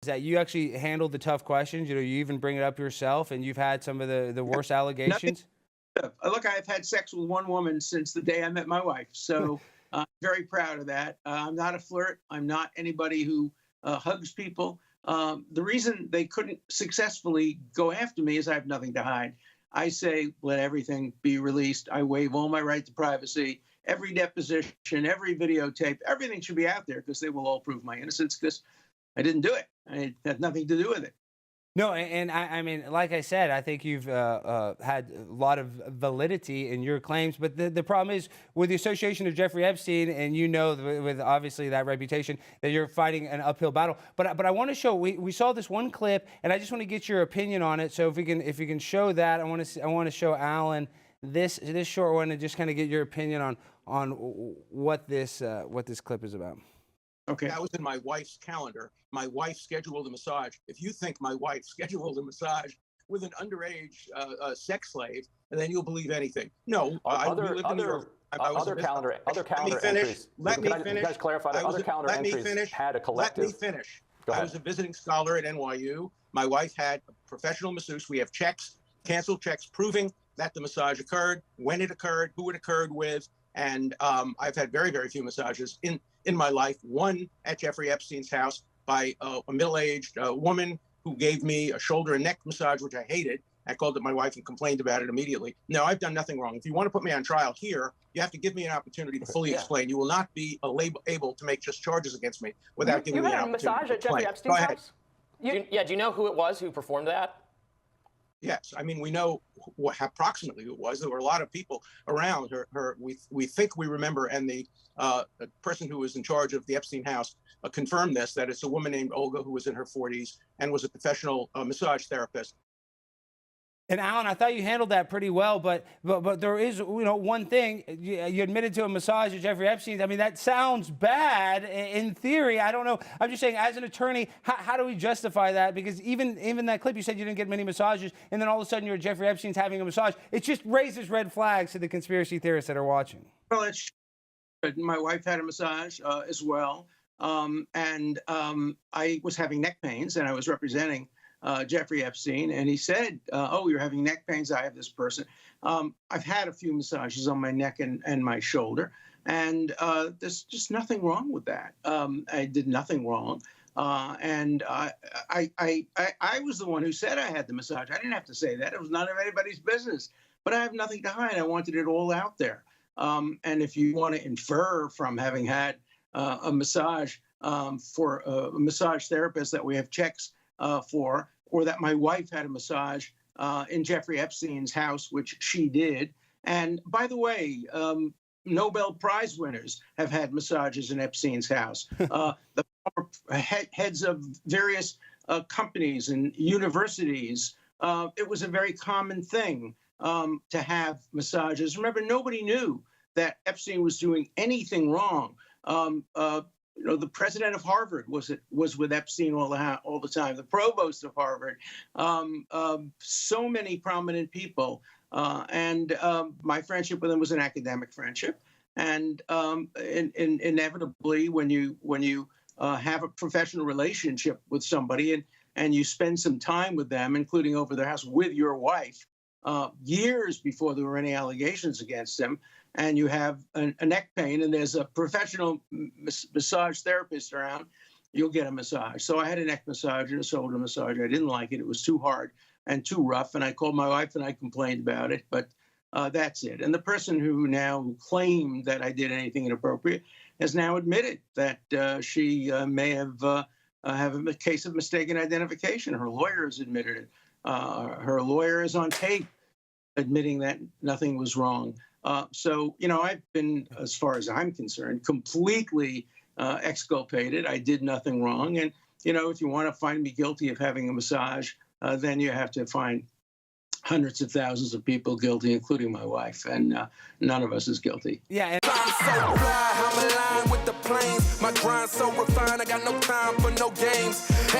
that you actually handled the tough questions. You know, you even bring it up yourself, and you've had some of the worst allegations. Look, I've had sex with one woman since the day I met my wife, so I'm very proud of that. I'm not a flirt. I'm not anybody who hugs people. The reason they couldn't successfully go after me is I have nothing to hide. I say, let everything be released. I waive all my right to privacy. Every deposition, every videotape, everything should be out there because they will all prove my innocence because I didn't do it. I had nothing to do with it. No, and I mean, like I said, I think you've had a lot of validity in your claims, but the problem is with the association of Jeffrey Epstein, and you know, with obviously that reputation, that you're fighting an uphill battle. But I want to show, we saw this one clip, and I just want to get your opinion on it. So if we can show that, I want to show Alan this short one and just kind of get your opinion on what this clip is about. Okay. That was in my wife's calendar. My wife scheduled a massage. If you think my wife scheduled a massage with an underage sex slave, then you'll believe anything. No, other calendar entries. Let me finish. You guys clarified that other calendar entries had a collective. Let me finish. I was a visiting scholar at NYU. My wife had a professional masseuse. We have checks, canceled checks, proving that the massage occurred, when it occurred, who it occurred with. And I've had very, very few massages in my life. One at Jeffrey Epstein's house by a middle-aged woman who gave me a shoulder and neck massage, which I hated. I called up my wife and complained about it immediately. No, I've done nothing wrong. If you want to put me on trial here, you have to give me an opportunity to fully explain. You will not be able to make just charges against me without giving me an opportunity to massage at Jeffrey Epstein's house? Do you know who it was who performed that? Yes, I mean, we know approximately who it was. There were a lot of people around her. We think we remember, and the person who was in charge of the Epstein house confirmed this, that it's a woman named Olga who was in her 40s and was a professional massage therapist. And Alan, I thought you handled that pretty well, but there is, you know, one thing. You admitted to a massage at Jeffrey Epstein's. I mean, that sounds bad in theory. I don't know. I'm just saying, as an attorney, how do we justify that? Because even that clip, you said you didn't get many massages, and then all of a sudden you're at Jeffrey Epstein's having a massage. It just raises red flags to the conspiracy theorists that are watching. Well, my wife had a massage as well, and I was having neck pains, and I was representing Jeffrey Epstein, and he said, oh, you're having neck pains. I have this person. I've had a few massages on my neck and my shoulder, and there's just nothing wrong with that. I did nothing wrong. And I was the one who said I had the massage. I didn't have to say that. It was none of anybody's business. But I have nothing to hide. I wanted it all out there. And if you want to infer from having had a massage for a massage therapist that we have checks for, or that my wife had a massage in Jeffrey Epstein's house, which she did. And by the way, Nobel Prize winners have had massages in Epstein's house. The heads of various companies and universities, it was a very common thing to have massages. Remember, nobody knew that Epstein was doing anything wrong. You know, the president of Harvard was with Epstein all the time. The provost of Harvard, so many prominent people, and my friendship with him was an academic friendship. And inevitably, when you have a professional relationship with somebody and you spend some time with them, including over their house with your wife, years before there were any allegations against him, and you have a neck pain and there's a professional massage therapist around, you'll get a massage. So I had a neck massage and a shoulder massage. I didn't like it. It was too hard and too rough. And I called my wife and I complained about it. But that's it. And the person who now claimed that I did anything inappropriate has now admitted that she may have a case of mistaken identification. Her lawyer has admitted it. Her lawyer is on tape admitting that nothing was wrong. So, you know, I've been, as far as I'm concerned, completely exculpated. I did nothing wrong. And, you know, if you want to find me guilty of having a massage, then you have to find hundreds of thousands of people guilty, including my wife. And none of us is guilty. Yeah. And I'm so fly, I'm aligned with the planes. My grind so refined, I got no time for no games.